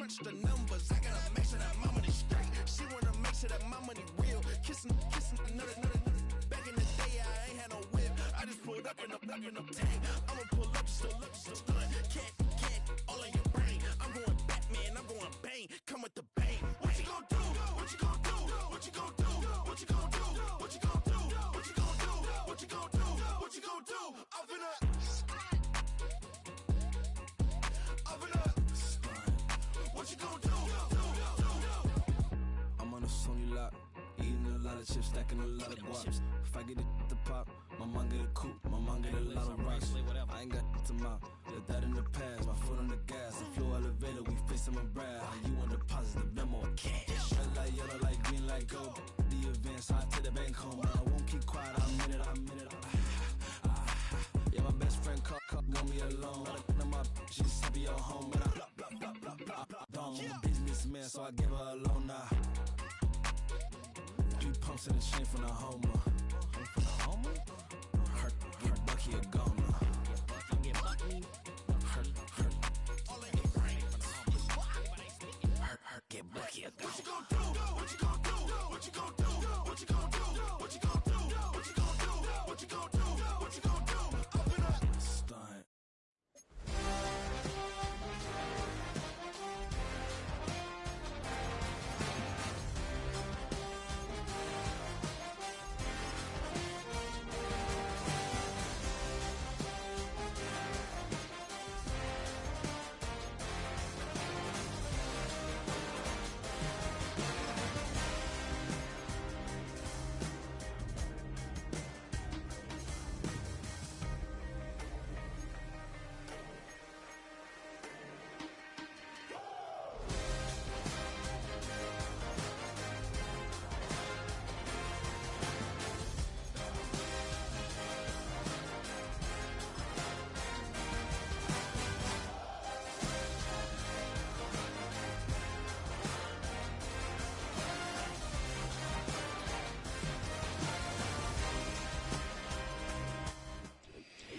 crunch the numbers. I gotta make sure that my money straight. She wanna make sure that my money real. Kissing, another. Back in the day, I ain't had no whip. I just pulled up in the tank. I'ma pull up just to stun. Cat, all in your brain. I'm going Batman, I'm going bang. Come with the bang. What you gonna do? What you gonna do? What you gonna do? What you gonna do? What you gonna do? What you gonna do? What you gonna do? What you gonna do? I'm finna. What you gonna do? I'm on a Sony lot, eating a lot of chips, stacking a lot of guaps. If I get it to pop, my mom get a coupe, my mom get a lot of rocks. I ain't got to mouth, let that in the past. My foot on the gas, a flow elevator, we facing my brad. How you want the positive memo, cash. Red light, yellow light, green light, go. The events, I take the bank home. I won't keep quiet, I'm in it. Yeah, my best friend want me alone. None of my she's happy at home. And I blah, blah, blah, blah, blah, blah. I'm a businessman, so I give her a loan now. 3 pumps in the chain from the Homer. Hurt, get Bucky a goner. Hurt. All in your brain. Hurt, get Bucky a goner. What you gonna do? What you gonna do? What you gonna do? What you gonna do? What you gonna do? What you gonna do? What you gonna do? What you gonna do? I'm finna stunt.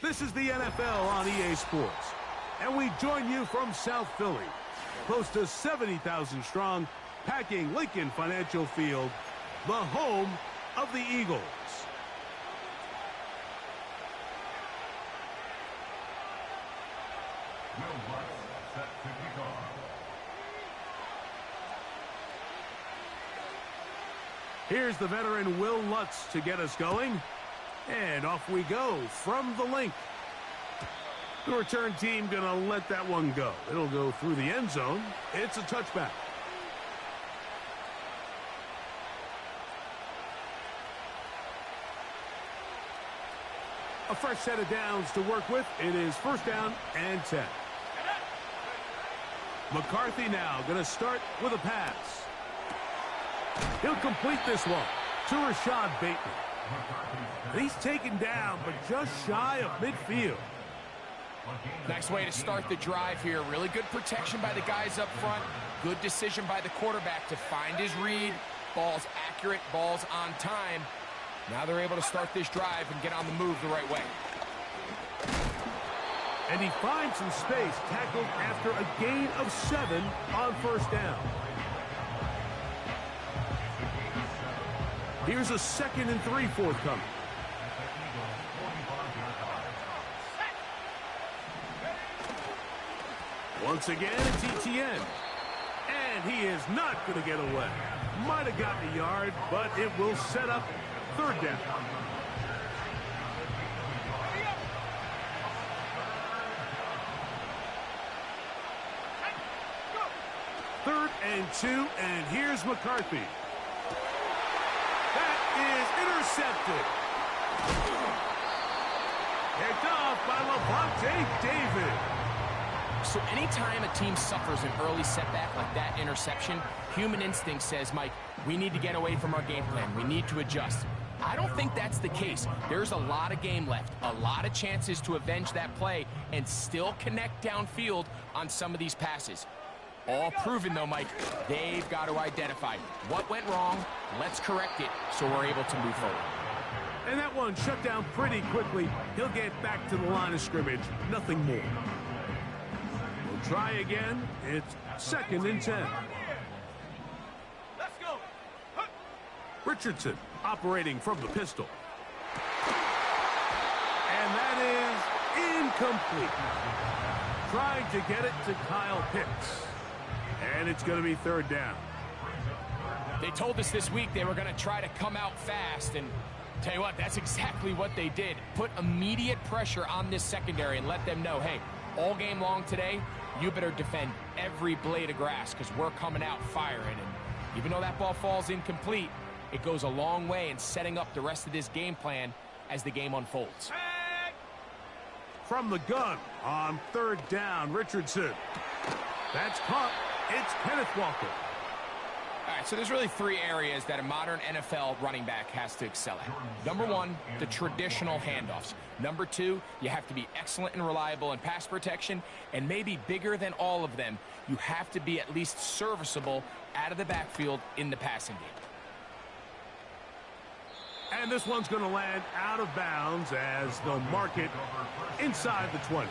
This is the NFL on EA Sports, and we join you from South Philly, close to 70,000 strong, packing Lincoln Financial Field, the home of the Eagles. Here's the veteran Will Lutz to get us going. And off we go from the link. The return team gonna let that one go. It'll go through the end zone. It's a touchback. A fresh set of downs to work with. It is first down and 10. McCarthy now gonna start with a pass. He'll complete this one to Rashad Bateman. He's taken down, but just shy of midfield. Nice way to start the drive here. Really good protection by the guys up front. Good decision by the quarterback to find his read. Ball's accurate, ball's on time. Now they're able to start this drive and get on the move the right way. And he finds some space, tackled after a gain of 7 on first down. Here's a 2nd and 3 forthcoming. Once again, it's ETN. And he is not going to get away. Might have gotten a yard, but it will set up third down. Third and 2, and here's McCarthy. That is intercepted. Picked off by Lavonte David. So anytime a team suffers an early setback like that interception, human instinct says, Mike, we need to get away from our game plan. We need to adjust. I don't think that's the case. There's a lot of game left, a lot of chances to avenge that play and still connect downfield on some of these passes. All proven, though, Mike, they've got to identify what went wrong, let's correct it so we're able to move forward. And that one shut down pretty quickly. He'll get back to the line of scrimmage, nothing more. try again. It's 2nd and 10. Let's go. Richardson operating from the pistol. And that is incomplete. Trying to get it to Kyle Pitts. And it's going to be 3rd down. They told us this week they were going to try to come out fast, and tell you what, that's exactly what they did. Put immediate pressure on this secondary and let them know, hey, all game long today, you better defend every blade of grass because we're coming out firing. And even though that ball falls incomplete, it goes a long way in setting up the rest of this game plan as the game unfolds. From the gun on 3rd down, Richardson. That's caught. It's Kenneth Walker. All right, so there's really 3 areas that a modern NFL running back has to excel at. Number 1, the traditional handoffs. Number 2, you have to be excellent and reliable in pass protection. And maybe bigger than all of them, you have to be at least serviceable out of the backfield in the passing game. And this one's going to land out of bounds as they'll mark it inside the 20.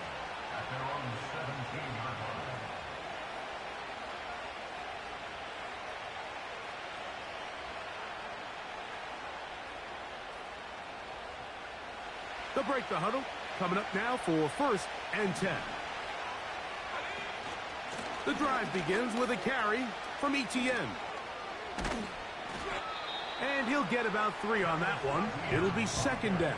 They'll break the huddle. Coming up now for 1st and 10. The drive begins with a carry from Etienne. And he'll get about 3 on that one. It'll be 2nd down.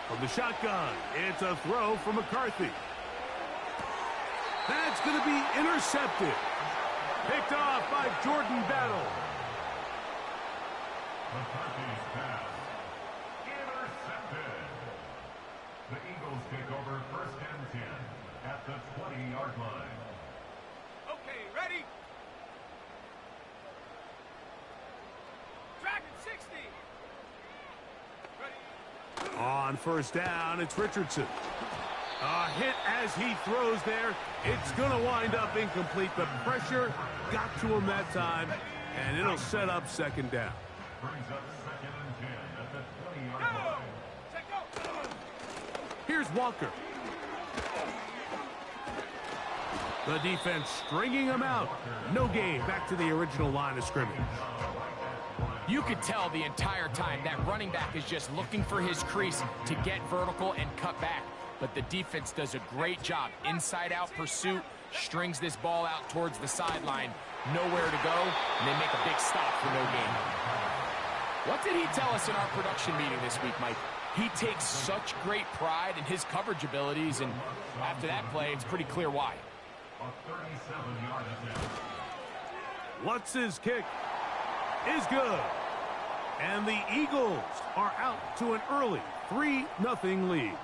From the shotgun, it's a throw from McCarthy. That's going to be intercepted. Picked off by Jordan Battle. McCarthy's pass. Intercepted. The Eagles take over 1st and 10 at the 20-yard line. Okay, ready? Dragon 60. Ready? On 1st down, it's Richardson. A hit as he throws there. It's going to wind up incomplete. The pressure got to him that time, and it'll set up 2nd down. Brings up 2nd and 10 at the 20-yard line. Here's Walker. The defense stringing him out. No gain. Back to the original line of scrimmage. You could tell the entire time that running back is just looking for his crease to get vertical and cut back. But the defense does a great job. Inside-out pursuit, strings this ball out towards the sideline. Nowhere to go, and they make a big stop for no gain. What did he tell us in our production meeting this week, Mike? He takes such great pride in his coverage abilities, and after that play, it's pretty clear why. A 37-yard attempt. Lutz's kick is good. And the Eagles are out to an early 3-0 lead.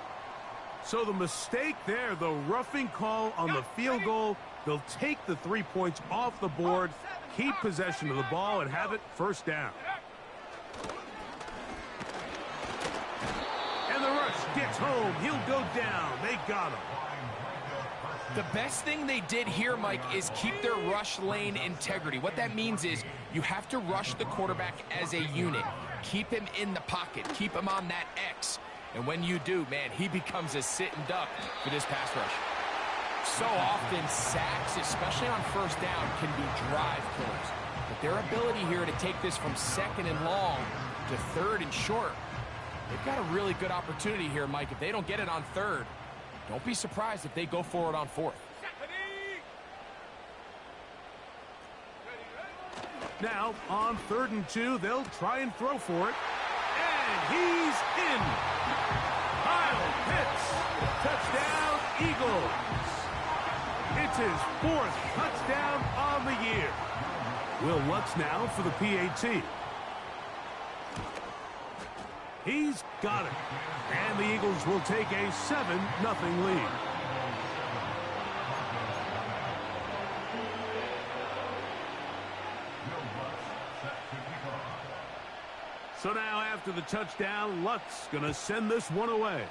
So the mistake there, the roughing call on the field goal, they'll take the 3 points off the board, keep possession of the ball, and have it 1st down. And the rush gets home. He'll go down. They got him. The best thing they did here, Mike, is keep their rush lane integrity. What that means is you have to rush the quarterback as a unit. Keep him in the pocket. Keep him on that X. And when you do, man, he becomes a sit and duck for this pass rush. So often, sacks, especially on 1st down, can be drive killers. But their ability here to take this from 2nd and long to 3rd and short, they've got a really good opportunity here, Mike. If they don't get it on 3rd, don't be surprised if they go for it on 4th. Now, on 3rd and 2, they'll try and throw for it. And he's in. Kyle Pitts. Touchdown, Eagles. It's his 4th touchdown on the year. Will Lutz now for the PAT. He's got it. And the Eagles will take a 7-0 lead. So now after the touchdown, Lutz going to send this one away.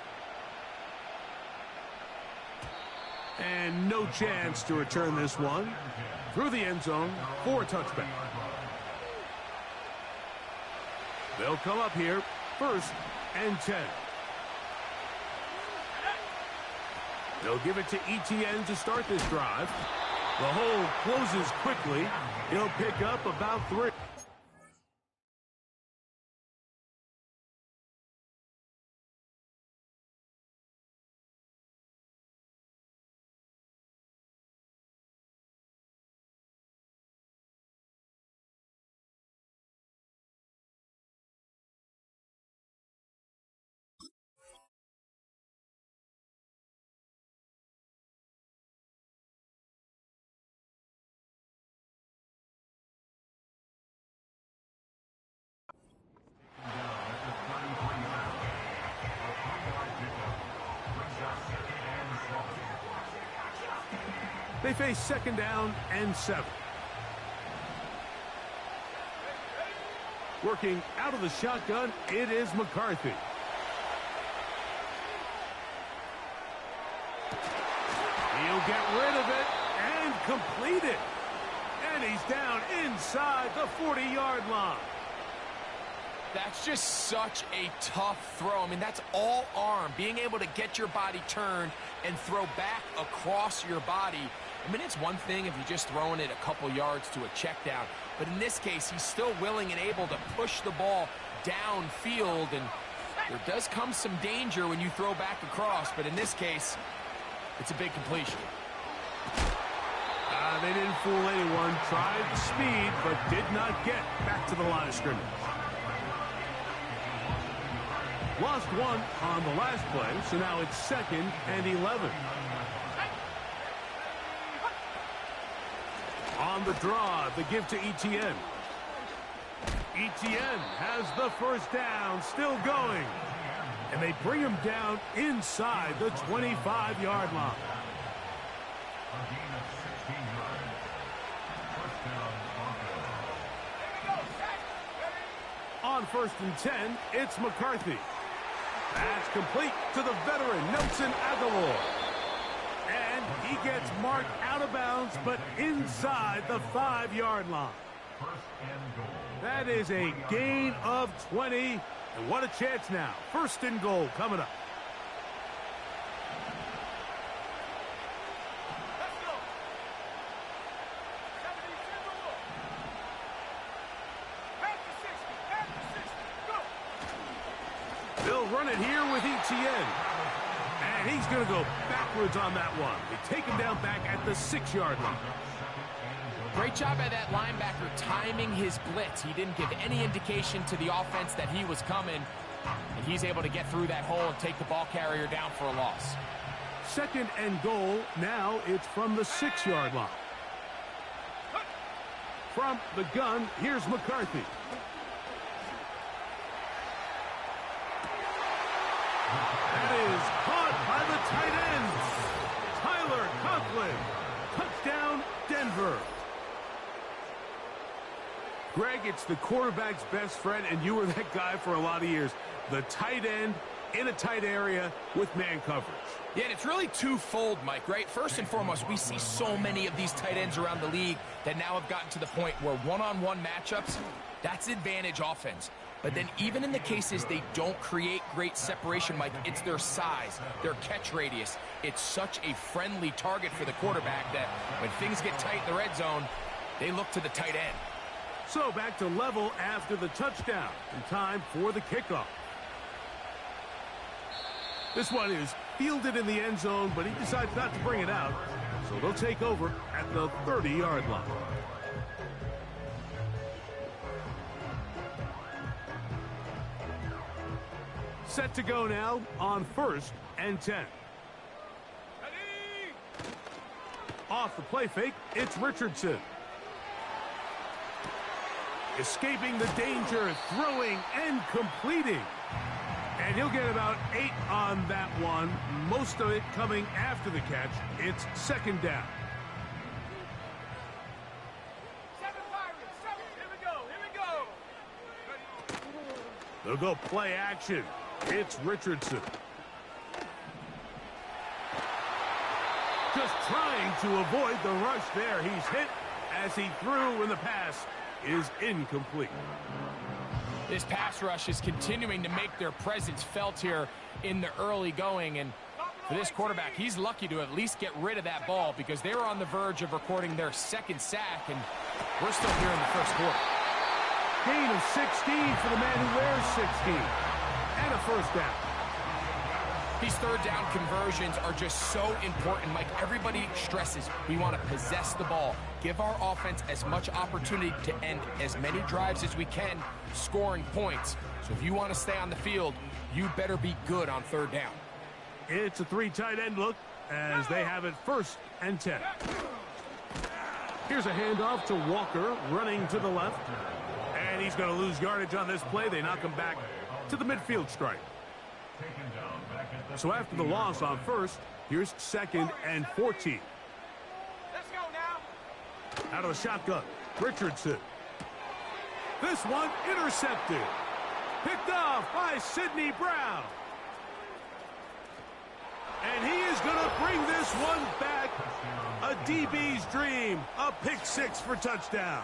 And no chance to return this one. through the end zone for a touchback. They'll come up here, 1st and 10. They'll give it to Etienne to start this drive. The hole closes quickly. He'll pick up about 3. They face 2nd down and 7. Working out of the shotgun, it is McCarthy. He'll get rid of it and complete it. And he's down inside the 40-yard line. That's just such a tough throw. I mean, that's all arm. Being able to get your body turned and throw back across your body. I mean, it's one thing if you're just throwing it a couple yards to a check down. But in this case, he's still willing and able to push the ball downfield. And there does come some danger when you throw back across. But in this case, it's a big completion. They didn't fool anyone. Tried speed, but did not get back to the line of scrimmage. Lost 1 on the last play, so now it's 2nd and 11. On the draw, the give to Etienne. Etienne has the 1st down, still going. And they bring him down inside the 25-yard line. On 1st and 10, it's McCarthy. That's complete to the veteran, Nelson Agholor. And he gets marked out of bounds, but inside the 5-yard line. That is a gain of 20. And what a chance now. 1st and goal coming up. They'll run it here with Etienne. And he's going to go backwards on that one. They take him down back at the 6-yard line. Great job by that linebacker timing his blitz. He didn't give any indication to the offense that he was coming. And he's able to get through that hole and take the ball carrier down for a loss. 2nd and goal. Now it's from the 6-yard line. From the gun, here's McCarthy. That is caught by the tight end, Tyler Conklin. Touchdown, Denver. Greg, it's the quarterback's best friend, and you were that guy for a lot of years. The tight end in a tight area with man coverage. Yeah, and it's really twofold, Mike, right? First and foremost, we see so many of these tight ends around the league that now have gotten to the point where one-on-one matchups, that's advantage offense. But then even in the cases they don't create great separation, Mike, it's their size, their catch radius. It's such a friendly target for the quarterback that when things get tight in the red zone, they look to the tight end. So back to level after the touchdown. And time for the kickoff. This one is fielded in the end zone, but he decides not to bring it out. So they'll take over at the 30-yard line. Set to go now on 1st and 10. Off the play fake, it's Richardson. Escaping the danger, throwing and completing. And he'll get about 8 on that one. Most of it coming after the catch. It's 2nd down. They'll go play action. It's Richardson. Just trying to avoid the rush there. He's hit as he threw, and the pass is incomplete. This pass rush is continuing to make their presence felt here in the early going, and for this quarterback, he's lucky to at least get rid of that ball because they were on the verge of recording their second sack, and we're still here in the first quarter. Gain of 16 for the man who wears 16, and a first down. These third down conversions are just so important, Mike. Everybody stresses we want to possess the ball, give our offense as much opportunity to end as many drives as we can, scoring points. So if you want to stay on the field, you better be good on third down. It's a three tight end look as they have it 1st and 10. Here's a handoff to Walker running to the left. And he's going to lose yardage on this play. They knock him back to the midfield stripe. So after the loss on 1st, here's 2nd and 14. Let's go now. Out of the shotgun, Richardson. This one intercepted. Picked off by Sidney Brown. And he is going to bring this one back. A DB's dream. A pick 6 for touchdown.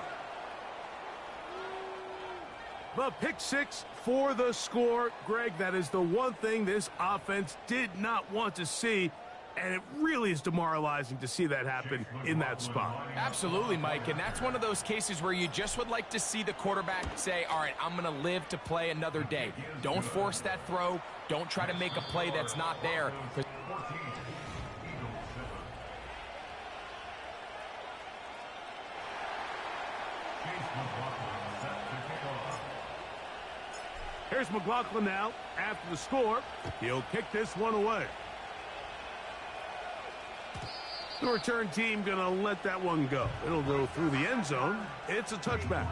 The pick 6 for the score. Greg, that is the one thing this offense did not want to see, and it really is demoralizing to see that happen in that spot. Absolutely, Mike, and that's one of those cases where you just would like to see the quarterback say, all right, I'm going to live to play another day. Don't force that throw. Don't try to make a play that's not there. Here's McLaughlin now. After the score, he'll kick this one away. The return team going to let that one go. It'll go through the end zone. It's a touchback.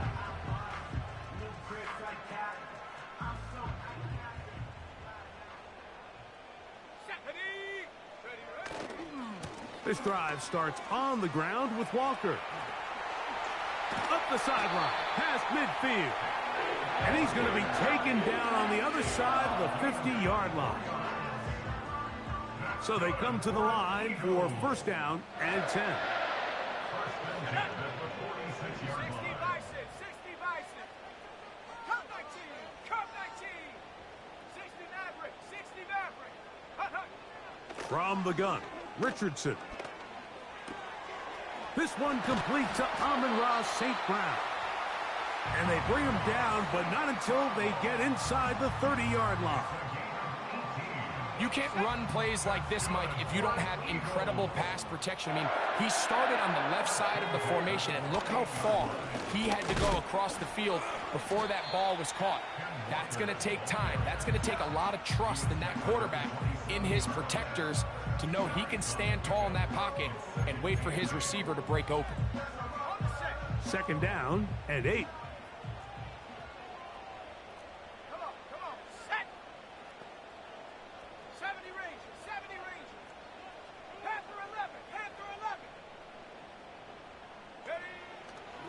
This drive starts on the ground with Walker. Up the sideline, past midfield. And he's going to be taken down on the other side of the 50-yard line. So they come to the line for 1st down and 10. 60 Bison, 60 Bison. Come 19, come 19. 60 Maverick, 60 Maverick. From the gun, Richardson. This one complete to Amon-Ra St. Brown. And they bring him down, but not until they get inside the 30-yard line. You can't run plays like this, Mike, if you don't have incredible pass protection. I mean, he started on the left side of the formation, and look how far he had to go across the field before that ball was caught. That's going to take time. That's going to take a lot of trust in that quarterback, in his protectors, to know he can stand tall in that pocket and wait for his receiver to break open. 2nd down and 8.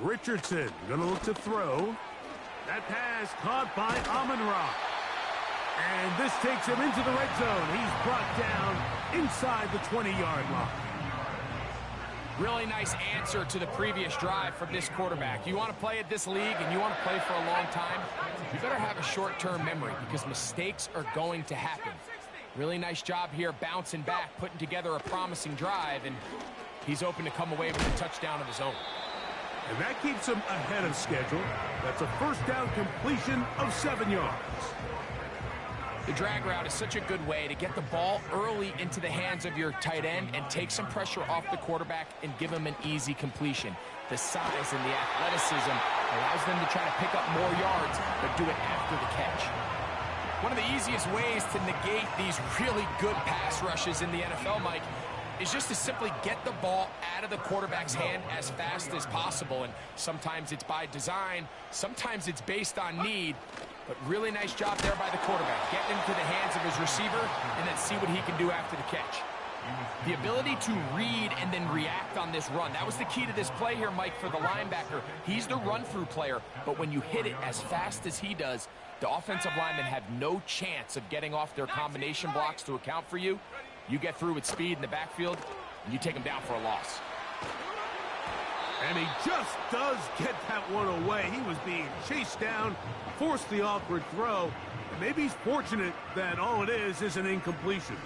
Richardson going to look to throw. That pass caught by Amon-Ra. And this takes him into the red zone. He's brought down inside the 20-yard line. Really nice answer to the previous drive from this quarterback. You want to play at this league and you want to play for a long time, you better have a short-term memory because mistakes are going to happen. Really nice job here bouncing back, putting together a promising drive, and he's open to come away with a touchdown of his own. And that keeps him ahead of schedule. That's a 1st down completion of 7 yards. The drag route is such a good way to get the ball early into the hands of your tight end and take some pressure off the quarterback and give him an easy completion. The size and the athleticism allows them to try to pick up more yards, but do it after the catch. One of the easiest ways to negate these really good pass rushes in the NFL, Mike, is just to simply get the ball out of the quarterback's hand as fast as possible. And sometimes it's by design, sometimes it's based on need. But really nice job there by the quarterback. Get into the hands of his receiver and then see what he can do after the catch. The ability to read and then react on this run. That was the key to this play here, Mike, for the linebacker. He's the run-through player, but when you hit it as fast as he does, the offensive linemen have no chance of getting off their combination blocks to account for you. You get through with speed in the backfield, and you take them down for a loss. And he just does get that one away. He was being chased down, forced the awkward throw. And maybe he's fortunate that all it is an incompletion.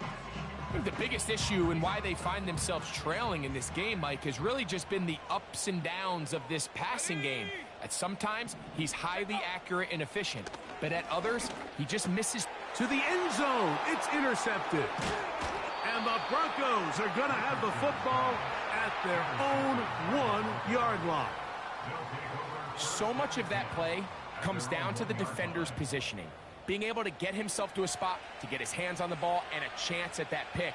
I think the biggest issue and why they find themselves trailing in this game, Mike, has really just been the ups and downs of this passing game. At sometimes, he's highly accurate and efficient, but at others, he just misses. To the end zone, it's intercepted. And the Broncos are going to have the football at their own 1-yard line. So much of that play comes down to the defender's positioning. Being able to get himself to a spot, to get his hands on the ball, and a chance at that pick.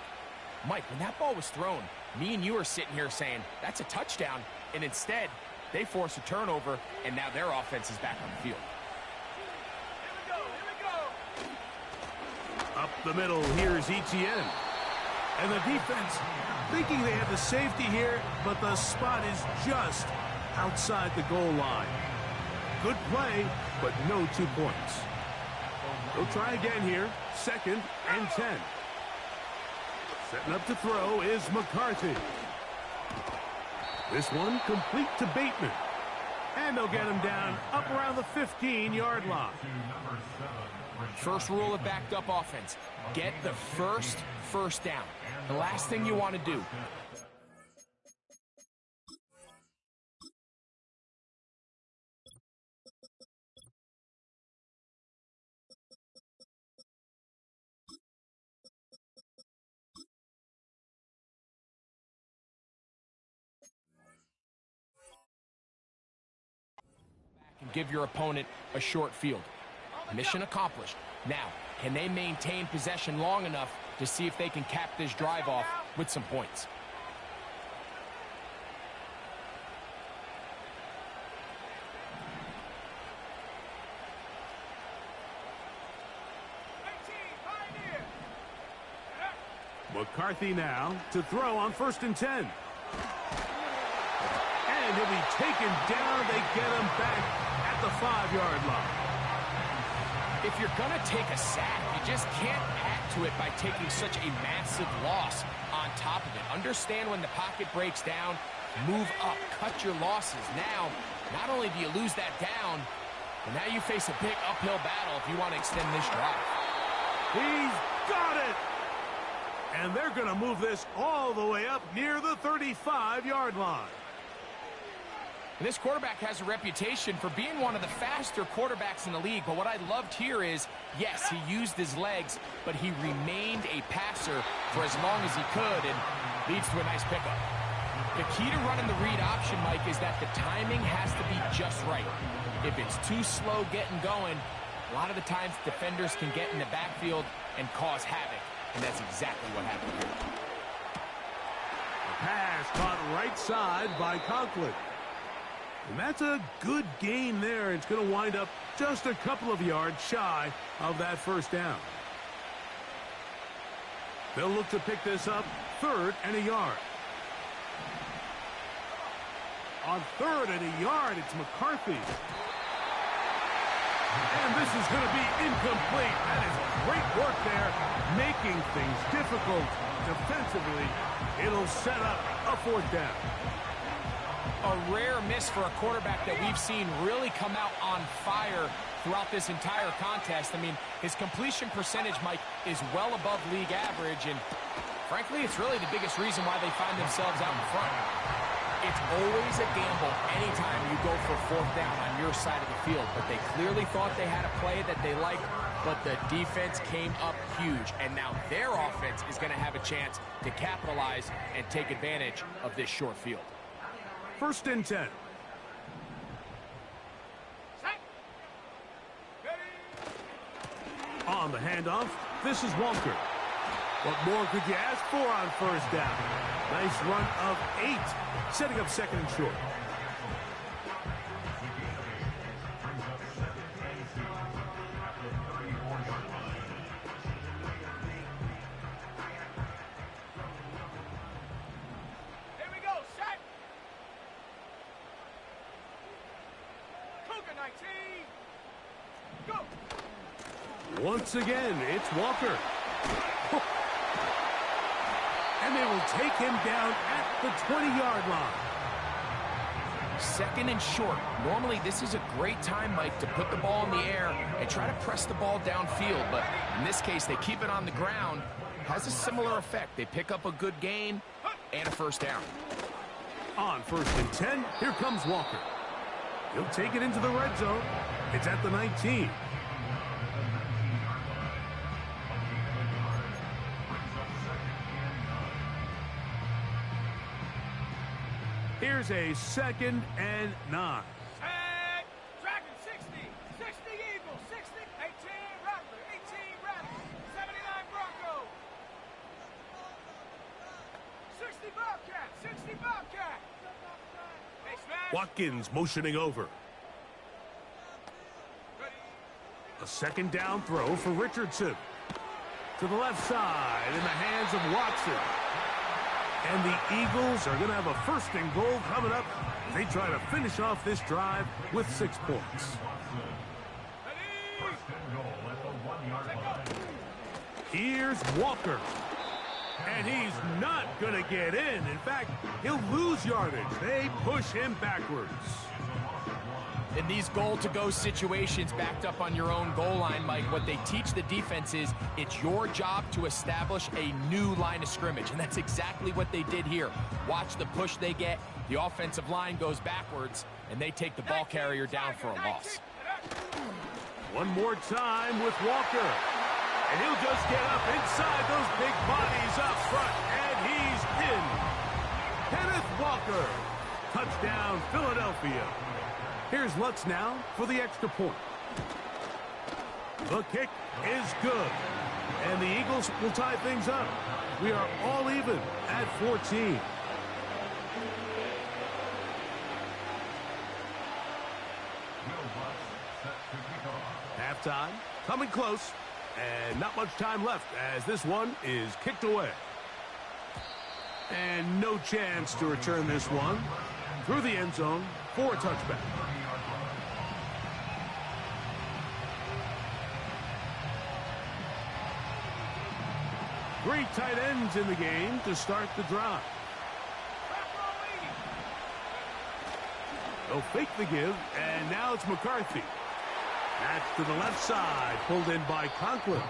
Mike, when that ball was thrown, me and you are sitting here saying, that's a touchdown, and instead, they force a turnover, and now their offense is back on the field. Here we go. Up the middle, here's Etienne. And the defense thinking they have the safety here, but the spot is just outside the goal line. Good play, but no 2 points. They'll try again here, 2nd and 10. Setting up to throw is McCarthy. This one complete to Bateman. And they'll get him down up around the 15-yard line. First rule of backed up offense, get the first down. The last thing you want to do. And give your opponent a short field. Mission accomplished. Now, can they maintain possession long enough to see if they can cap this drive off with some points? McCarthy now to throw on 1st and 10. And he'll be taken down. They get him back at the 5-yard line. If you're going to take a sack, you just can't add to it by taking such a massive loss on top of it. Understand when the pocket breaks down, move up, cut your losses. Now, not only do you lose that down, but now you face a big uphill battle if you want to extend this drive. He's got it! And they're going to move this all the way up near the 35-yard line. And this quarterback has a reputation for being one of the faster quarterbacks in the league, but what I loved here is, yes, he used his legs, but he remained a passer for as long as he could, and leads to a nice pickup. The key to running the read option, Mike, is that the timing has to be just right. If it's too slow getting going, a lot of the times defenders can get in the backfield and cause havoc, and that's exactly what happened here. The pass caught right side by Conklin. And that's a good gain there. It's going to wind up just a couple of yards shy of that 1st down. They'll look to pick this up 3rd and a yard. On 3rd and a yard, it's McCarthy. And this is going to be incomplete. That is great work there, making things difficult defensively. It'll set up a 4th down. A rare miss for a quarterback that we've seen really come out on fire throughout this entire contest. I mean, his completion percentage, Mike, is well above league average, and frankly, it's really the biggest reason why they find themselves out in front. It's always a gamble anytime you go for 4th down on your side of the field, but they clearly thought they had a play that they liked, but the defense came up huge, and now their offense is going to have a chance to capitalize and take advantage of this short field. 1st and 10. On the handoff, this is Walker. What more could you ask for on 1st down? Nice run of 8, setting up 2nd and short. Once again, it's Walker. And they will take him down at the 20-yard line. 2nd and short. Normally, this is a great time, Mike, to put the ball in the air and try to press the ball downfield. But in this case, they keep it on the ground. Has a similar effect. They pick up a good gain and a first down. On 1st and 10, here comes Walker. He'll take it into the red zone. It's at the 19. Here's a 2nd and 9. Tag! Dragon 60! 60 Eagles! 60! 18 Rattler! 18 Rattler! 79 Bronco! 60 Bobcat! 60 Bobcat! Hey, smash! Watkins motioning over. A 2nd down throw for Richardson. To the left side in the hands of Watson. And the Eagles are going to have a 1st and goal coming up as they try to finish off this drive with 6 points. Here's Walker. And he's not going to get in. In fact, he'll lose yardage. They push him backwards. In these goal-to-go situations backed up on your own goal line, Mike, what they teach the defense is it's your job to establish a new line of scrimmage, and that's exactly what they did here. Watch the push they get. The offensive line goes backwards, and they take the ball carrier down for a loss. One more time with Walker. And he'll just get up inside those big bodies up front, and he's in. Kenneth Walker. Touchdown, Philadelphia. Here's Lutz now for the extra point. The kick is good. And the Eagles will tie things up. We are all even at 14. Halftime coming close. And not much time left as this one is kicked away. And no chance to return this one through the end zone for a touchback. Three tight ends in the game to start the drive. They'll fake the give, and now it's McCarthy. That's to the left side, pulled in by Conklin.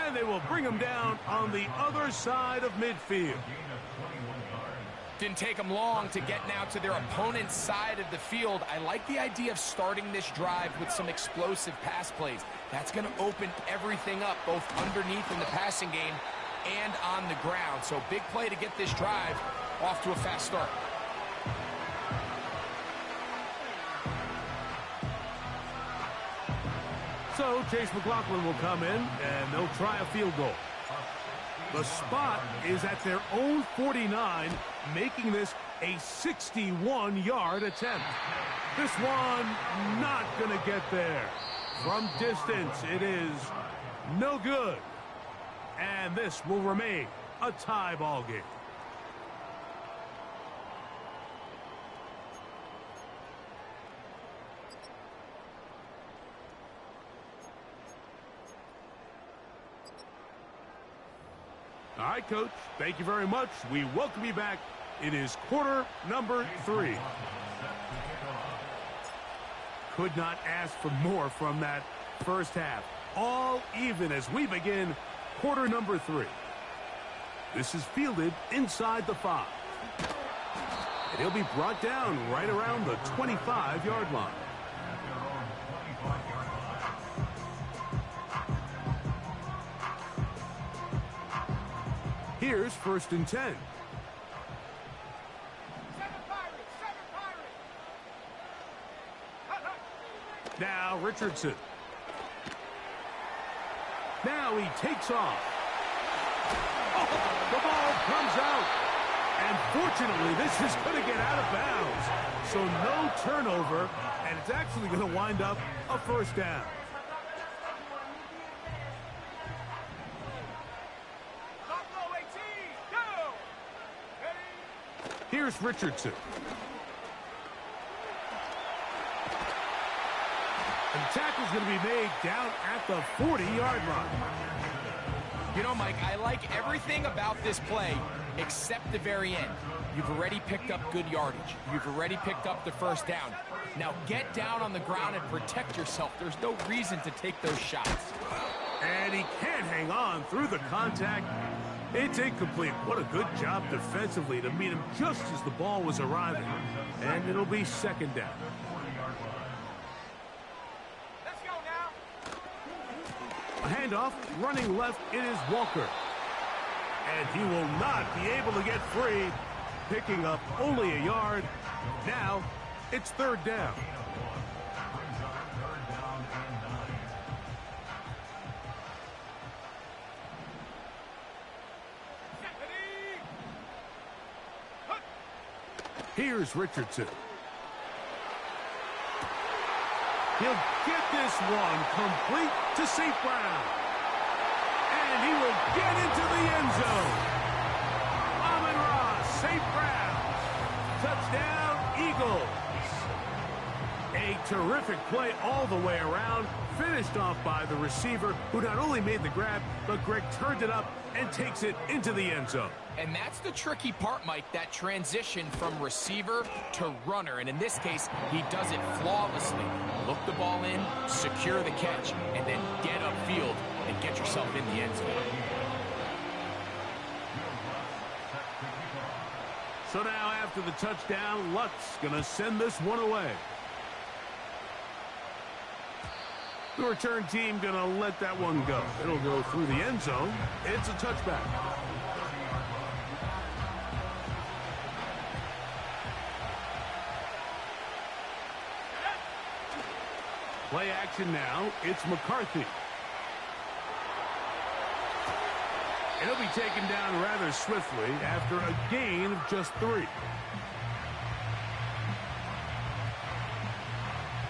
And they will bring him down on the other side of midfield. Didn't take them long to get now to their opponent's side of the field. I like the idea of starting this drive with some explosive pass plays. That's going to open everything up, both underneath in the passing game and on the ground. So big play to get this drive off to a fast start. So Chase McLaughlin will come in, and they'll try a field goal. The spot is at their own 49, making this a 61-yard attempt. This one not going to get there. From distance, it is no good. And this will remain a tie ball game. All right, Coach, thank you very much. We welcome you back. It is quarter number 3. Could not ask for more from that first half. All even as we begin quarter number 3. This is fielded inside the 5. And he'll be brought down right around the 25-yard line. Here's 1st and 10. 7 Pirates! 7 Pirates! Now Richardson. Now he takes off. Oh, the ball comes out. And fortunately, this is going to get out of bounds. So no turnover, and it's actually going to wind up a first down. Here's Richardson. And the tackle's going to be made down at the 40-yard line. You know, Mike, I like everything about this play except the very end. You've already picked up good yardage. You've already picked up the first down. Now get down on the ground and protect yourself. There's no reason to take those shots. And he can't hang on through the contact. It's incomplete. What a good job defensively to meet him just as the ball was arriving. And it'll be second down. Let's go now. A handoff, running left, it is Walker. And he will not be able to get free, picking up only a yard. Now, it's third down. Here's Richardson. He'll get this one complete to St. Brown. And he will get into the end zone. Amon-Ra, St. Brown. Touchdown, Eagles. A terrific play all the way around. Finished off by the receiver, who not only made the grab, but Greg turned it up and takes it into the end zone. And that's the tricky part, Mike, that transition from receiver to runner. And in this case, he does it flawlessly. Look the ball in, secure the catch, and then get upfield and get yourself in the end zone. So now after the touchdown, Lutz going to send this one away. The return team going to let that one go. It'll go through the end zone. It's a touchback. Play action now. It's McCarthy. It'll be taken down rather swiftly after a gain of just 3.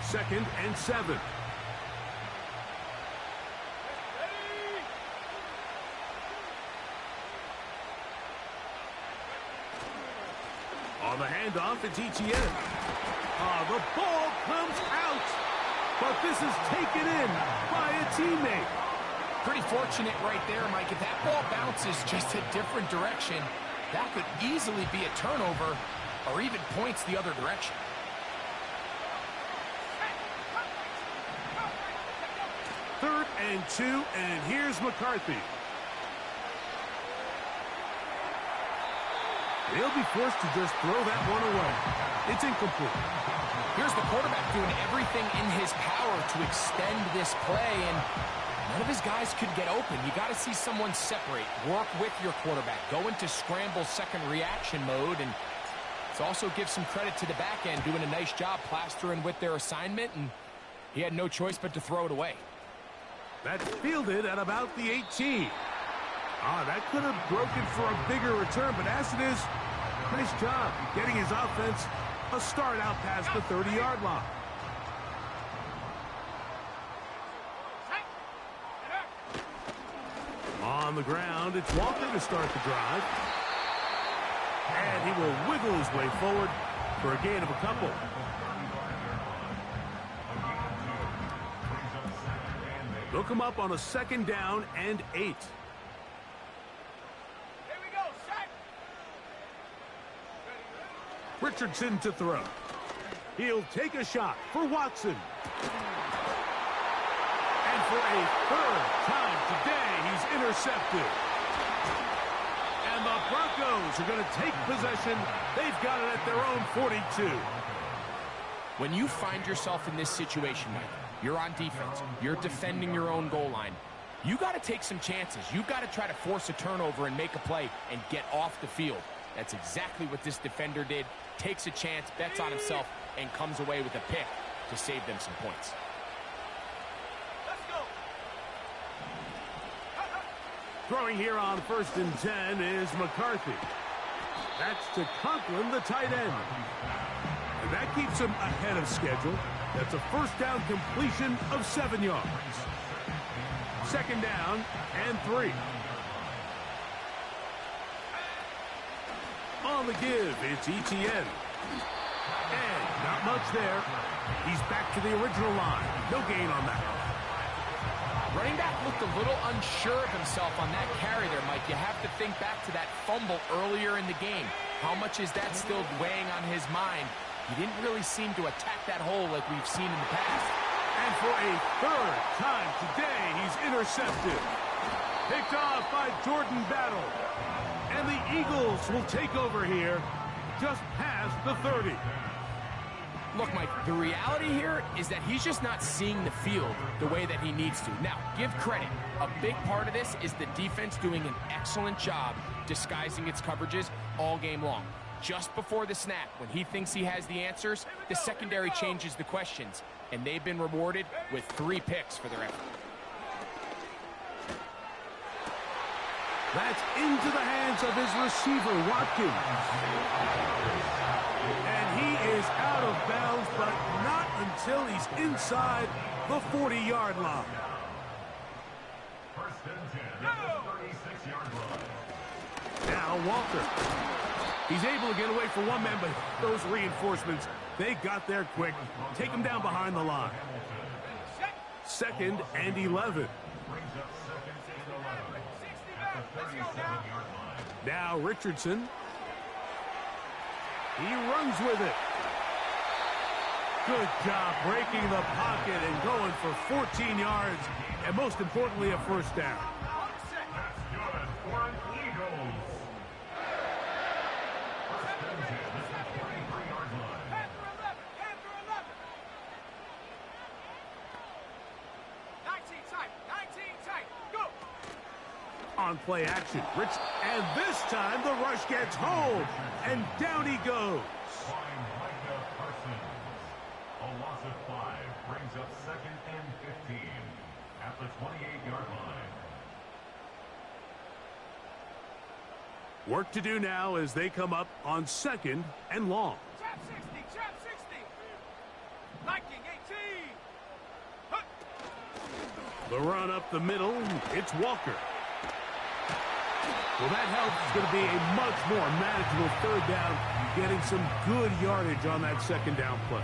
Second and 7. On the handoff, it's Etienne. The ball comes out, but this is taken in by a teammate. Pretty fortunate right there, Mike. If that ball bounces just a different direction, that could easily be a turnover or even points the other direction. Third and 2, and here's McCarthy. He'll be forced to just throw that one away. It's incomplete. Here's the quarterback doing everything in his power to extend this play, and none of his guys could get open. You got to see someone separate, work with your quarterback, go into scramble second reaction mode, and it's also give some credit to the back end doing a nice job plastering with their assignment, and he had no choice but to throw it away. That's fielded at about the 18. That could have broken for a bigger return, but as it is, nice job getting his offense a start out past the 30-yard line. On the ground, it's Walker to start the drive. And he will wiggle his way forward for a gain of a couple. Look him up on a second down and 8. Richardson to throw. He'll take a shot for Watson. And for a third time today, he's intercepted. And the Broncos are going to take possession. They've got it at their own 42. When you find yourself in this situation, Mike, you're on defense, you're defending your own goal line, you got to take some chances. You got to try to force a turnover and make a play and get off the field. That's exactly what this defender did. Takes a chance, bets on himself, and comes away with a pick to save them some points. Let's go. Throwing here on 1st and 10 is McCarthy. That's to Conklin, the tight end. And that keeps him ahead of schedule. That's a first down completion of 7 yards. Second down and 3. On the give, it's Etienne. And not much there. He's back to the original line. No gain on that. Running back looked a little unsure of himself on that carry there, Mike. You have to think back to that fumble earlier in the game. How much is that still weighing on his mind? He didn't really seem to attack that hole like we've seen in the past. And for a third time today, he's intercepted. Picked off by Jordan Battle. And the Eagles will take over here just past the 30. Look, Mike, the reality here is that he's just not seeing the field the way that he needs to. Now, give credit. A big part of this is the defense doing an excellent job disguising its coverages all game long. Just before the snap, when he thinks he has the answers, the secondary changes the questions, and they've been rewarded with 3 picks for their effort. That's into the hands of his receiver, Watkins. And he is out of bounds, but not until he's inside the 40-yard line. First and 10 at the 36-yard line. Now Walker. He's able to get away for one man, but those reinforcements, they got there quick. Take him down behind the line. 2nd and 11. Brings up 2nd and 11 at the 37-yard line. Now Richardson. He runs with it. Good job breaking the pocket and going for 14 yards, and most importantly, a first down. That's good for an Eagles. First and 10 at the 23-yard line. Panther 11, Panther 11. 19 tight, 19 tight, go. On play action, Rich, and this time the rush gets home, and down he goes. By Micah Parsons. A loss of 5 brings up 2nd and 15 at the 28-yard line. Work to do now as they come up on 2nd and long. Trap 60, trap 60. Viking 18. Hup. The run up the middle, it's Walker. Well, that helps. It's going to be a much more manageable third down, getting some good yardage on that second down play.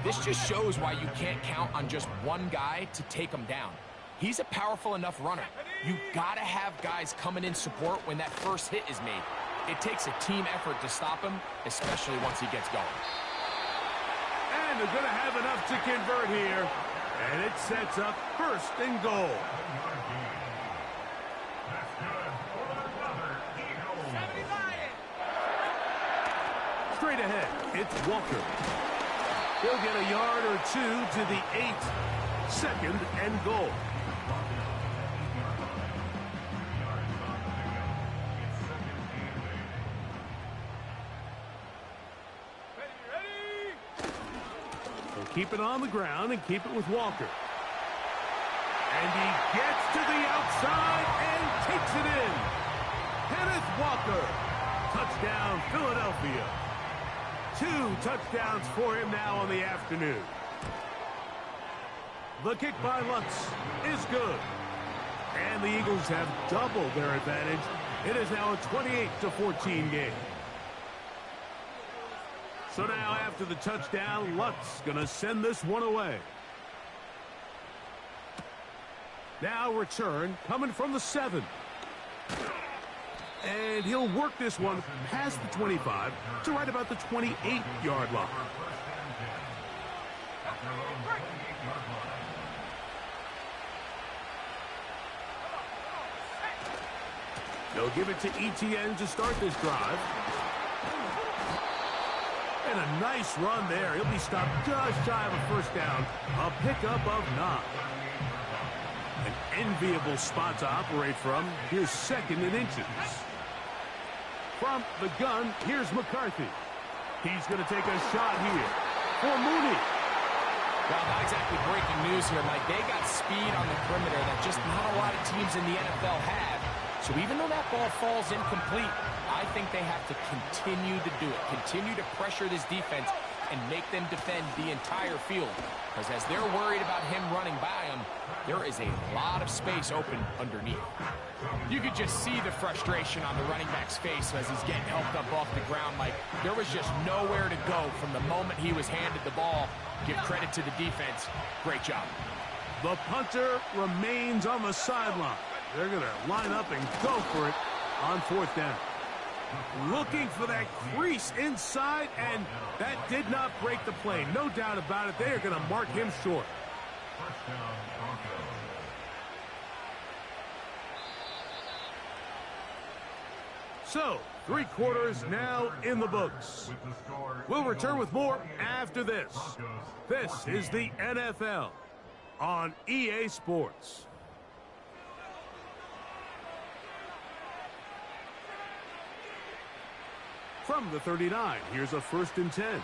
This just shows why you can't count on just one guy to take him down. He's a powerful enough runner. You gotta have guys coming in support when that first hit is made. It takes a team effort to stop him, especially once he gets going. And they're going to have enough to convert here, and it sets up 1st and goal. That's good for another Eagles. 79. Straight ahead, it's Walker. He'll get a yard or 2 to the 8. 2nd and goal. Ready. They'll keep it on the ground and keep it with Walker. And he gets to the outside and takes it in. Kenneth Walker. Touchdown, Philadelphia. 2 touchdowns for him now on the afternoon. The kick by Lutz is good. And the Eagles have doubled their advantage. It is now a 28-14 game. So now after the touchdown, Lutz going to send this one away. Now return coming from the 7. And he'll work this one past the 25 to right about the 28-yard line. They'll give it to Etienne to start this drive. And a nice run there. He'll be stopped just shy of a first down. A pickup of 9. An enviable spot to operate from. Here's 2nd and inches. From the gun, here's McCarthy. He's going to take a shot here for Mooney. Well, not exactly breaking news here, Mike. They got speed on the perimeter that just not a lot of teams in the NFL have. So even though that ball falls incomplete, I think they have to continue to do it. Continue to pressure this defense and make them defend the entire field. Because as they're worried about him running by them, there is a lot of space open underneath. You could just see the frustration on the running back's face as he's getting helped up off the ground, Mike. There was just nowhere to go from the moment he was handed the ball. Give credit to the defense. Great job. The punter remains on the sideline. They're going to line up and go for it on 4th down. Looking for that crease inside, and that did not break the play. No doubt about it. They are going to mark him short. First down, Broncos. So, 3 quarters now in the books. With the score, We'll return with more after this. This is the NFL on EA Sports. From the 39, here's a 1st and 10.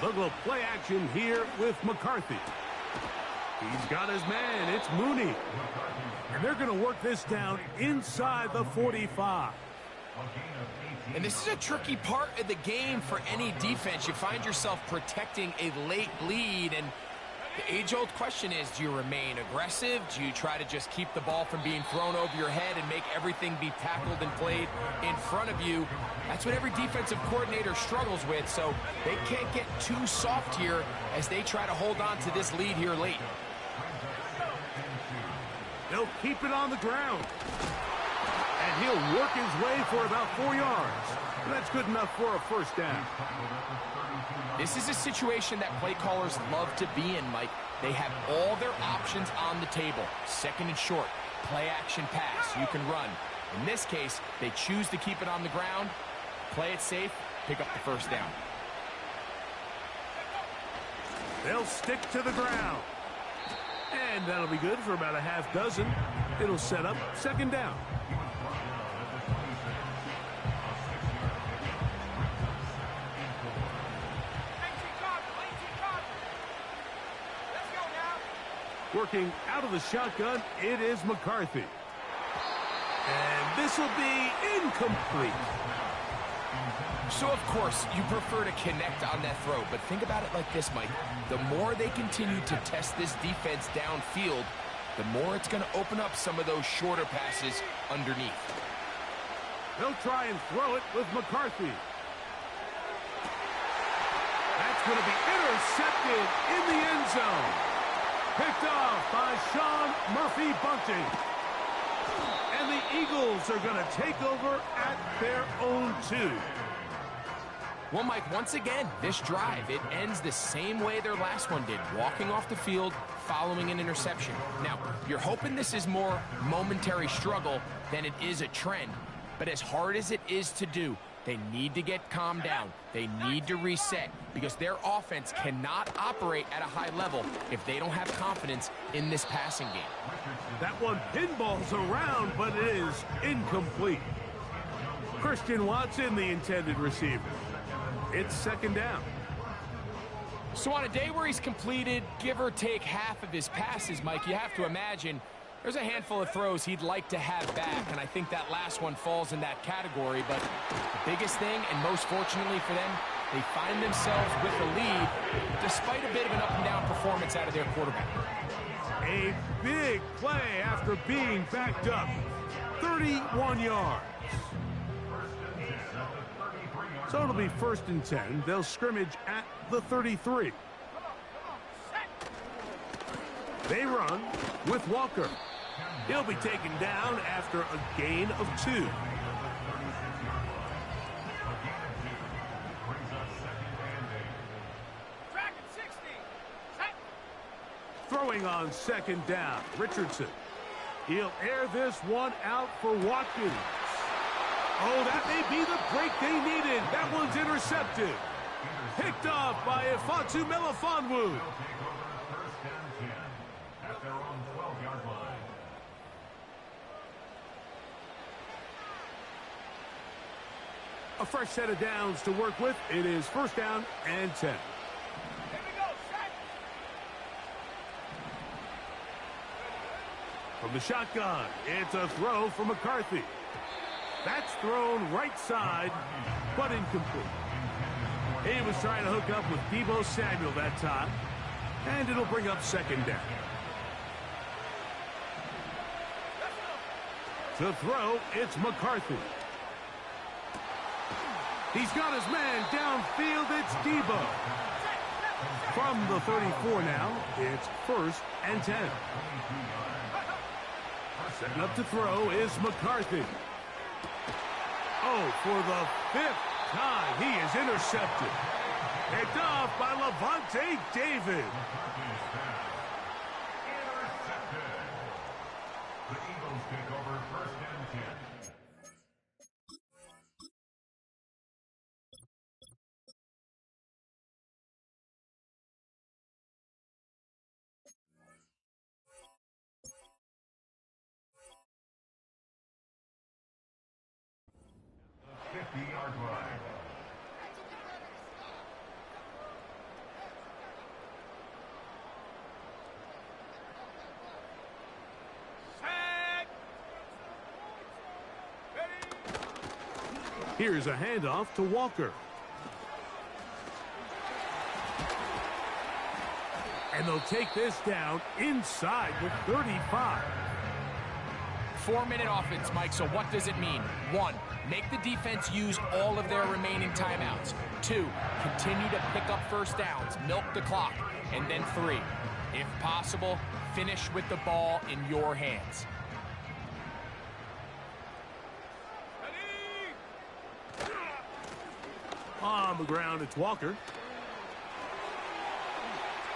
Look at play action here with McCarthy. He's got his man. It's Mooney. And they're going to work this down inside the 45. And this is a tricky part of the game for any defense. You find yourself protecting a late lead, and the age-old question is, do you remain aggressive? Do you try to just keep the ball from being thrown over your head and make everything be tackled and played in front of you? That's what every defensive coordinator struggles with, so they can't get too soft here as they try to hold on to this lead here late. They'll keep it on the ground. And he'll work his way for about 4 yards. And that's good enough for a 1st down. This is a situation that play callers love to be in, Mike. They have all their options on the table. 2nd and short, play action pass, you can run. In this case, they choose to keep it on the ground, play it safe, pick up the 1st down. They'll stick to the ground. And that'll be good for about a half dozen. It'll set up 2nd down. Working out of the shotgun, it is McCarthy. And this will be incomplete. So, of course, you prefer to connect on that throw, but think about it like this, Mike. The more they continue to test this defense downfield, the more it's going to open up some of those shorter passes underneath. They'll try and throw it with McCarthy. That's going to be intercepted in the end zone. Picked off by Sean Murphy-Bunting. And the Eagles are going to take over at their own 2. Well, Mike, once again, this drive, it ends the same way their last one did, walking off the field, following an interception. Now, you're hoping this is more momentary struggle than it is a trend, but as hard as it is to do, they need to get calmed down. They need to reset because their offense cannot operate at a high level if they don't have confidence in this passing game. That one pinballs around, but it is incomplete. Christian Watson, the intended receiver. It's 2nd down. So on a day where he's completed, give or take half of his passes, Mike, you have to imagine there's a handful of throws he'd like to have back, and I think that last one falls in that category. But the biggest thing, and most fortunately for them, they find themselves with the lead despite a bit of an up-and-down performance out of their quarterback. A big play after being backed up. 31 yards. So it'll be 1st and 10. They'll scrimmage at the 33. They run with Walker. He'll be taken down after a gain of 2. Throwing on 2nd down, Richardson. He'll air this one out for Watkins. Oh, that may be the break they needed. That one's intercepted. Picked off by Ifeatu Melifonwu. At their own 12-yard line. A fresh set of downs to work with. It is 1st down and 10. From the shotgun, it's a throw for McCarthy. That's thrown right side, but incomplete. He was trying to hook up with Deebo Samuel that time, and it'll bring up 2nd down. To throw, it's McCarthy. He's got his man downfield. It's Deebo. From the 34 now, it's 1st and 10. Setting up to throw is McCarthy. Oh, for the 5th time, he is intercepted. Picked off by Lavonte David. Intercepted. The Eagles take over 1st and 10. The 50-yard line. Set. Ready. Here's a handoff to Walker. And they'll take this down inside the 35. 4-minute offense, Mike, so what does it mean? 1, make the defense use all of their remaining timeouts. 2, continue to pick up first downs, milk the clock. And then 3, if possible, finish with the ball in your hands. Ready. On the ground, it's Walker.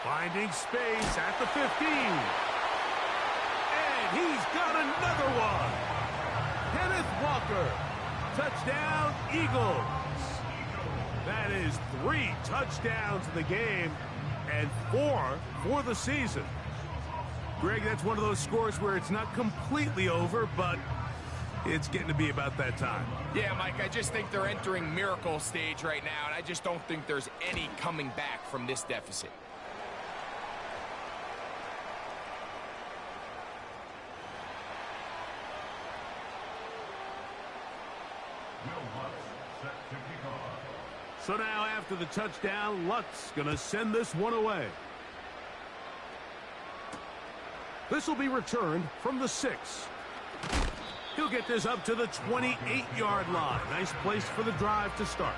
Finding space at the 15. And he's got another one. Kenneth Walker. Touchdown, Eagles. That is 3 touchdowns in the game and 4 for the season. Greg, that's one of those scores where it's not completely over, but it's getting to be about that time. Yeah, Mike, I just think they're entering miracle stage right now, and I just don't think there's any coming back from this deficit. So now after the touchdown, Lutz going to send this one away. This will be returned from the 6. He'll get this up to the 28-yard line. Nice place for the drive to start.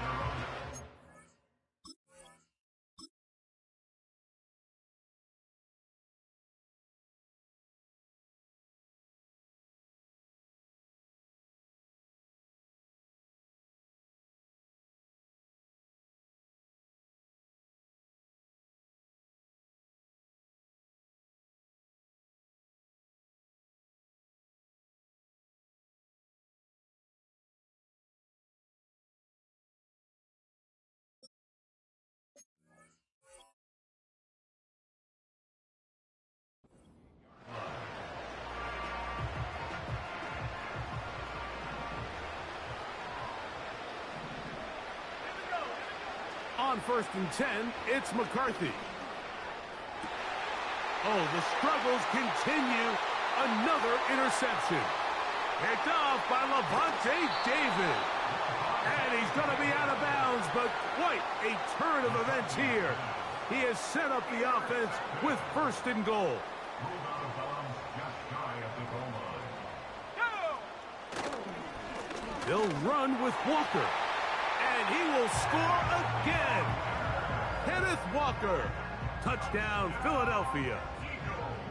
On 1st and 10, it's McCarthy. Oh, the struggles continue. Another interception. Picked off by Lavonte David. And he's going to be out of bounds, but quite a turn of events here. He has set up the offense with 1st and goal. Move out of bounds just shy of the goal line. Go. They'll run with Walker. And he will score again. Kenneth Walker. Touchdown, Philadelphia.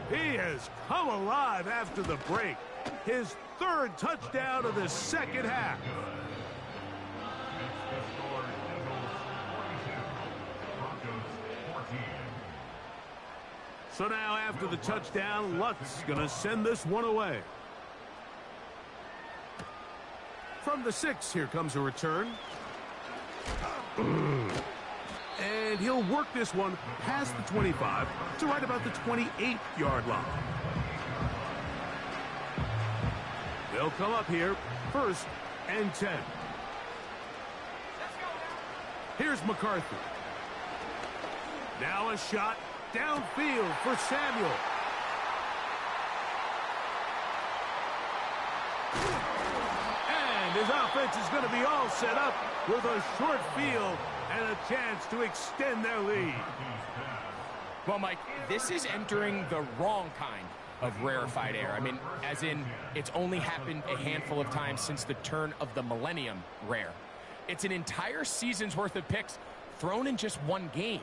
He has come alive after the break. His 3rd touchdown of the 2nd half. The score, Eagles 42, Broncos 14. So now after the touchdown, Lutz going to send this one away. From the 6, here comes a return. And he'll work this one past the 25 to right about the 28-yard line. They'll come up here, 1st and 10. Here's McCarthy. Now a shot downfield for Samuel. And his offense is going to be all set up with a short field and a chance to extend their lead. Well, Mike, this is entering the wrong kind of rarefied air. I mean, as in, it's only happened a handful of times since the turn of the millennium rare. It's an entire season's worth of picks thrown in just one game.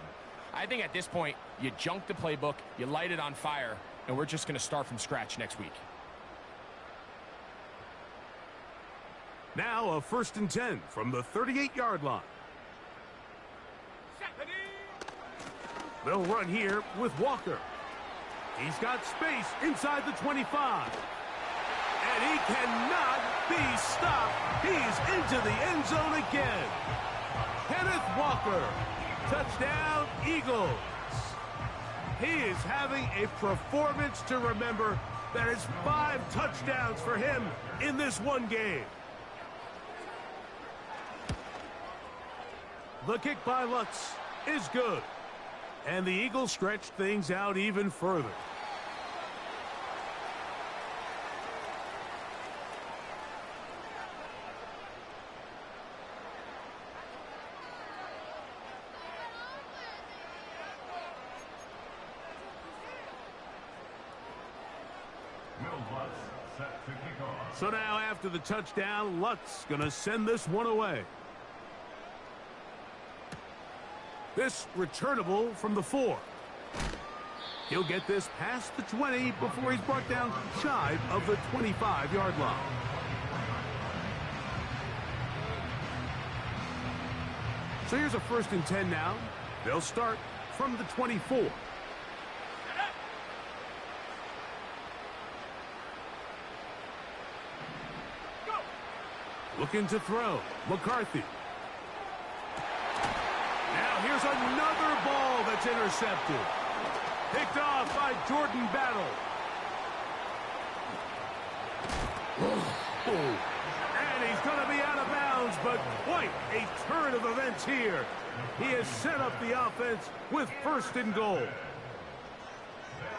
I think at this point, you junk the playbook, you light it on fire, and we're just going to start from scratch next week. Now a 1st and 10 from the 38-yard line. They'll run here with Walker. He's got space inside the 25. And he cannot be stopped. He's into the end zone again. Kenneth Walker. Touchdown, Eagles. He is having a performance to remember. That is 5 touchdowns for him in this one game. The kick by Lutz is good. And the Eagles stretch things out even further. So now after the touchdown, Lutz going to send this one away. This returnable from the 4. He'll get this past the 20 before he's brought down shy of the 25-yard line. So here's a 1st and 10 now. They'll start from the 24. Looking to throw. McCarthy. Now here's another ball that's intercepted. Picked off by Jordan Battle. And he's going to be out of bounds, but quite a turn of events here. He has set up the offense with 1st and goal.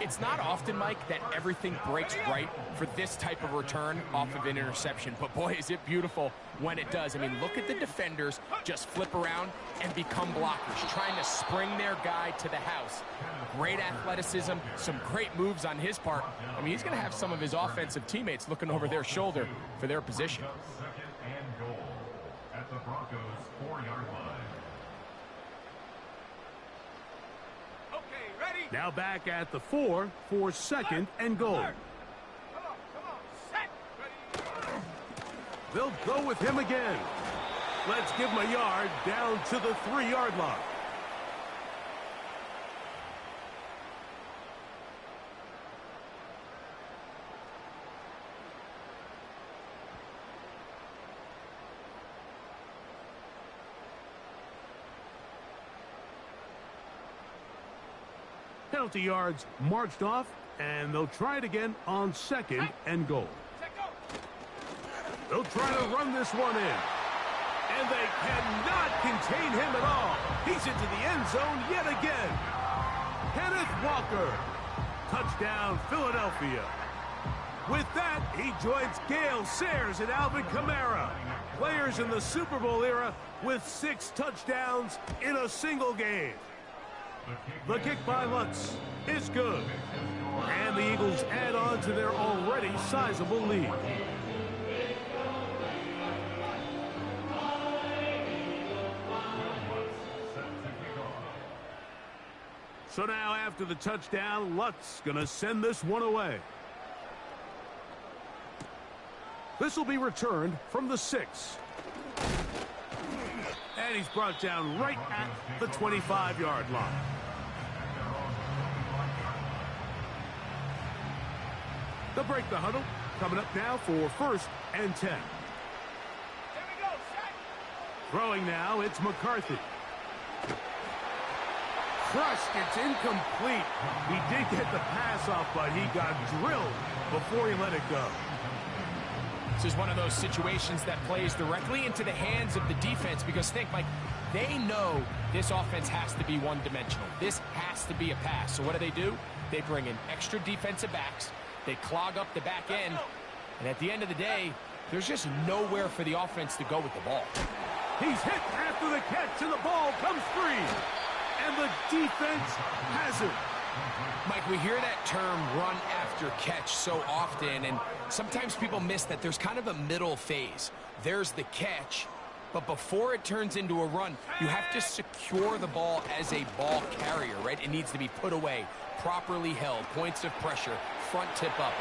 It's not often, Mike, that everything breaks right for this type of return off of an interception. But, boy, is it beautiful when it does. I mean, look at the defenders just flip around and become blockers, trying to spring their guy to the house. Great athleticism, some great moves on his part. I mean, he's going to have some of his offensive teammates looking over their shoulder for their position. 2nd and goal at the Broncos' 4-yard line. Now back at the 4 for 2nd and goal. They'll go with him again. Let's give him a yard down to the 3-yard line. Penalty yards marched off, and they'll try it again on 2nd and goal. They'll try to run this one in. And they cannot contain him at all. He's into the end zone yet again. Kenneth Walker. Touchdown, Philadelphia. With that, he joins Gale Sayers and Alvin Kamara, players in the Super Bowl era with 6 touchdowns in a single game. The kick by Lutz is good. And the Eagles add on to their already sizable lead. So now after the touchdown, Lutz going to send this one away. This will be returned from the 6. And he's brought down right at the 25-yard line. They'll break the huddle. Coming up now for 1st and 10. Throwing now, it's McCarthy. Crushed, it's incomplete. He did get the pass off, but he got drilled before he let it go. This is one of those situations that plays directly into the hands of the defense because think, Mike, they know this offense has to be one-dimensional. This has to be a pass. So what do? They bring in extra defensive backs. They clog up the back end. And at the end of the day, there's just nowhere for the offense to go with the ball. He's hit after the catch, and the ball comes free. And the defense has it. Mike, we hear that term run after catch so often, and sometimes people miss that there's kind of a middle phase. There's the catch, But before it turns into a run, you have to secure the ball as a ball carrier, right? It needs to be put away, properly held, points of pressure, front tip up.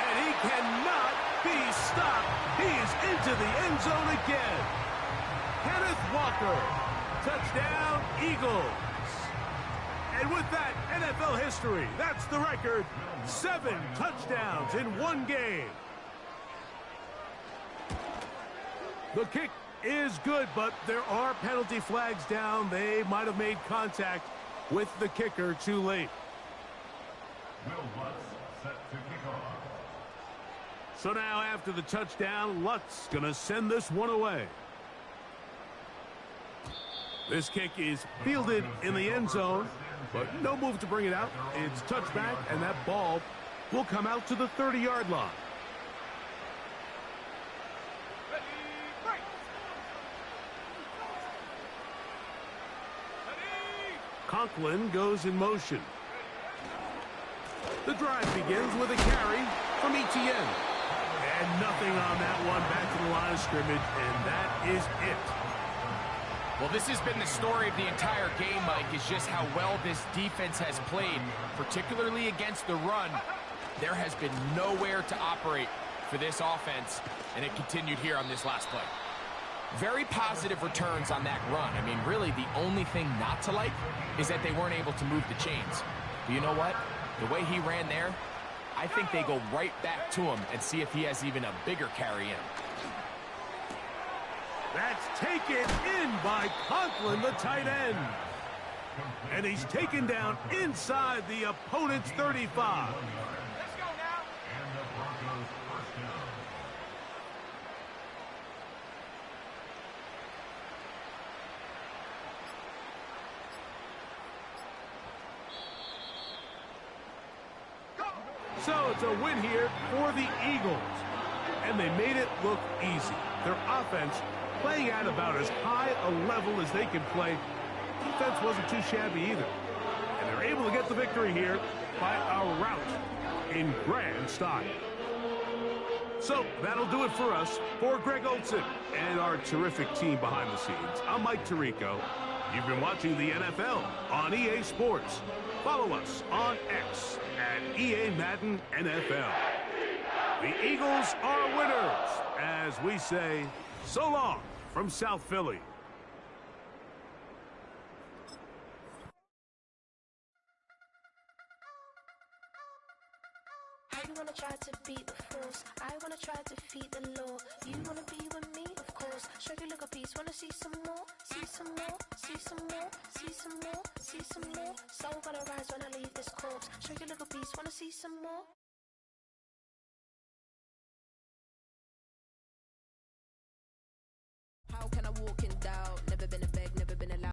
And he cannot be stopped. He is into the end zone again. Kenneth Walker, touchdown, Eagles. And with that, NFL history, that's the record. 7 touchdowns in one game. The kick is good, but there are penalty flags down. They might have made contact with the kicker too late. Will Lutz set to kick off. So now after the touchdown, Lutz going to send this one away. This kick is fielded in the end zone, but no move to bring it out. It's touchback, and that ball will come out to the 30-yard line. Conklin goes in motion. The drive begins with a carry from Etienne. And nothing on that one, back to the line of scrimmage, and that is it. Well, this has been the story of the entire game, Mike, is just how well this defense has played, particularly against the run. There has been nowhere to operate for this offense, and it continued here on this last play. Very positive returns on that run. I mean, really, the only thing not to like is that they weren't able to move the chains. But you know what? The way he ran there, I think they go right back to him and see if he has even a bigger carry in. That's taken in by Conklin, the tight end. And he's taken down inside the opponent's 35. Let's go now. And the Broncos first down. So it's a win here for the Eagles. And they made it look easy. Their offense playing at about as high a level as they can play. Defense wasn't too shabby either. And they're able to get the victory here by a rout in grand style. So that'll do it for us. For Greg Olson and our terrific team behind the scenes, I'm Mike Tirico. You've been watching the NFL on EA Sports. Follow us on X at EA Madden NFL. The Eagles are winners, as we say, so long from South Philly. I wanna try to beat the force. I wanna try to defeat the law. You wanna be with me, of course. Show you look a piece. Wanna see some more? See some more? See some more? See some more? See some more? Soul gonna rise when I leave this corpse. Show you look a piece. Wanna see some more? How can I walk in doubt?